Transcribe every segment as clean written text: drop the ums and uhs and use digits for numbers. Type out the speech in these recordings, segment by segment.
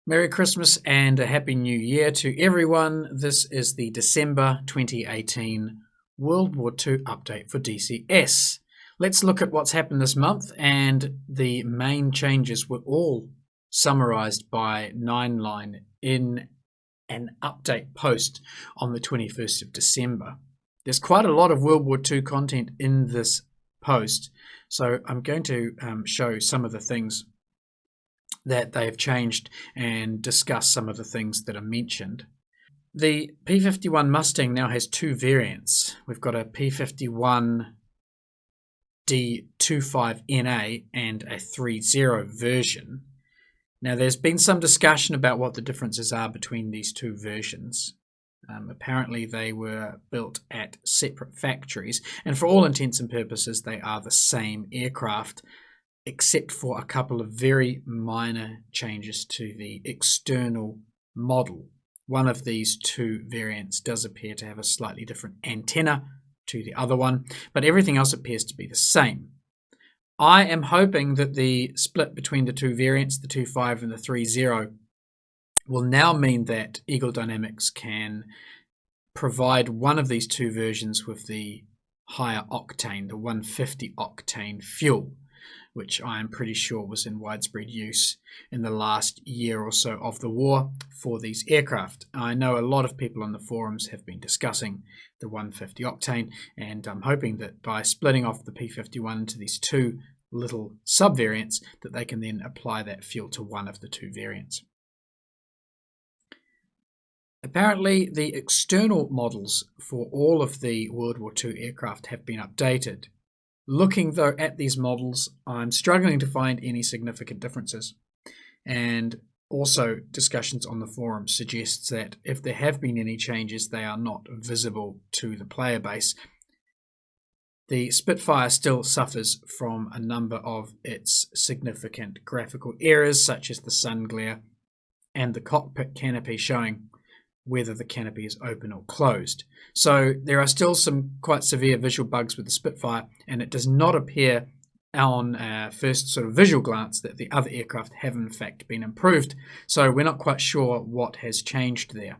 Merry Christmas and a Happy New Year to everyone. This is the December 2018 World War II update for DCS. Let's look at what's happened this month, and the main changes were all summarized by 9line in an update post on the 21st of December. There's quite a lot of World War II content in this post, so I'm going to show some of the things that they have changed and discuss some of the things that are mentioned. The P51 Mustang now has two variants. We've got a P51 D25NA and a 3.0 version. Now, there's been some discussion about what the differences are between these two versions. Apparently, they were built at separate factories, and for all intents and purposes, they are the same aircraft, except for a couple of very minor changes to the external model. One of these two variants does appear to have a slightly different antenna to the other one, but everything else appears to be the same. I am hoping that the split between the two variants, the 2.5 and the 3.0, will now mean that Eagle Dynamics can provide one of these two versions with the higher octane, the 150 octane fuel, which I am pretty sure was in widespread use in the last year or so of the war for these aircraft. I know a lot of people on the forums have been discussing the 150 octane, and I'm hoping that by splitting off the P51 into these two little sub-variants, that they can then apply that fuel to one of the two variants. Apparently, the external models for all of the World War II aircraft have been updated. Looking, though, at these models, I'm struggling to find any significant differences. And also, discussions on the forum suggests that if there have been any changes, they are not visible to the player base. The Spitfire still suffers from a number of its significant graphical errors, such as the sun glare and the cockpit canopy showing whether the canopy is open or closed. So there are still some quite severe visual bugs with the Spitfire, and it does not appear on first sort of visual glance that the other aircraft have in fact been improved. So we're not quite sure what has changed there.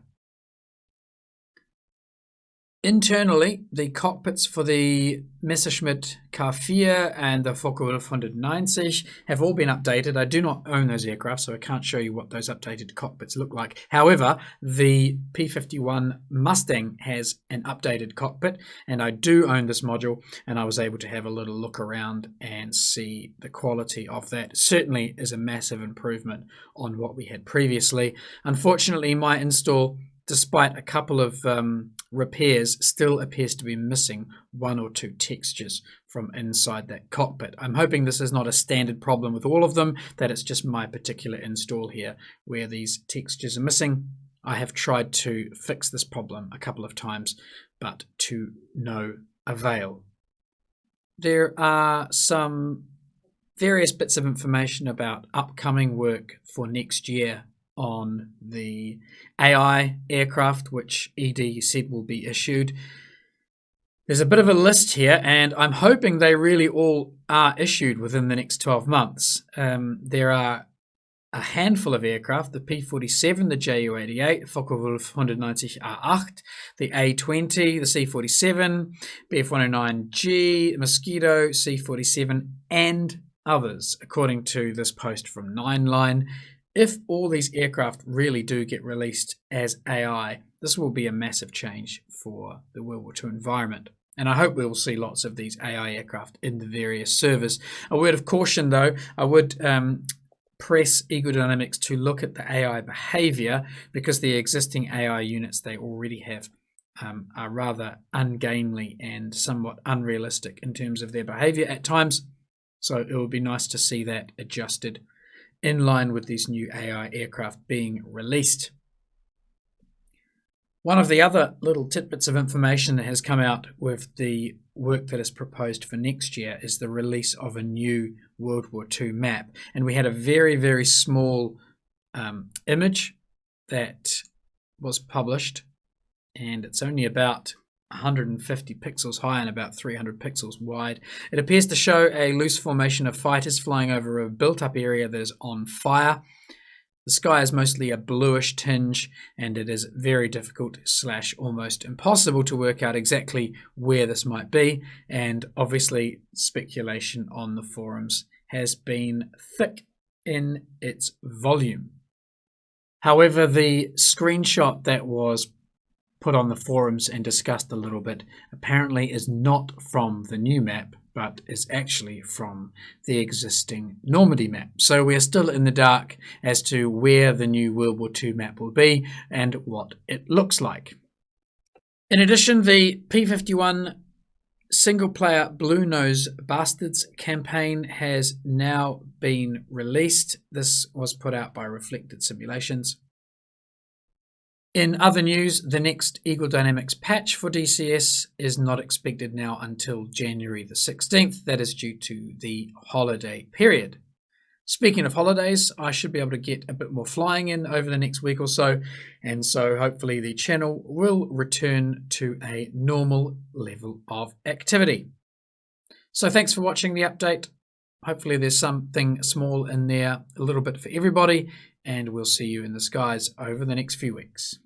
Internally, the cockpits for the Messerschmitt K4 and the Focke-Wulf 190 have all been updated. I do not own those aircraft, so I can't show you what those updated cockpits look like. However, the P51 Mustang has an updated cockpit, and I do own this module, and I was able to have a little look around and see the quality of that. It certainly is a massive improvement on what we had previously. Unfortunately, my install, despite a couple of repairs, still appears to be missing one or two textures from inside that cockpit. I'm hoping this is not a standard problem with all of them, that it's just my particular install here where these textures are missing. I have tried to fix this problem a couple of times, but to no avail. There are some various bits of information about upcoming work for next year on the AI aircraft, which ED said will be issued. There's a bit of a list here, and I'm hoping they really all are issued within the next 12 months. There are a handful of aircraft: the P47, the Ju-88, Focke-Wulf 190 A8, the A20, the C-47, Bf-109G, Mosquito, C-47, and others, according to this post from 9line. If all these aircraft really do get released as AI, this will be a massive change for the World War II environment. And I hope we will see lots of these AI aircraft in the various servers. A word of caution, though, I would press Eagle Dynamics to look at the AI behavior, because the existing AI units they already have are rather ungainly and somewhat unrealistic in terms of their behavior at times. So it would be nice to see that adjusted in line with these new AI aircraft being released. One of the other little tidbits of information that has come out with the work that is proposed for next year is the release of a new World War II map. And we had a very, very small image that was published, and it's only about 150 pixels high and about 300 pixels wide. It appears to show a loose formation of fighters flying over a built-up area that is on fire. The sky is mostly a bluish tinge, and it is very difficult / almost impossible to work out exactly where this might be, and obviously speculation on the forums has been thick in its volume. However, the screenshot that was put on the forums and discussed a little bit apparently is not from the new map, but is actually from the existing Normandy map. So we are still in the dark as to where the new World War II map will be and what it looks like. In addition, the P51 single-player Blue Nose Bastards campaign has now been released. This was put out by Reflected Simulations. In other news, the next Eagle Dynamics patch for DCS is not expected now until January the 16th. That is due to the holiday period. Speaking of holidays, I should be able to get a bit more flying in over the next week or so, and so hopefully the channel will return to a normal level of activity. So thanks for watching the update. Hopefully there's something small in there, a little bit for everybody, and we'll see you in the skies over the next few weeks.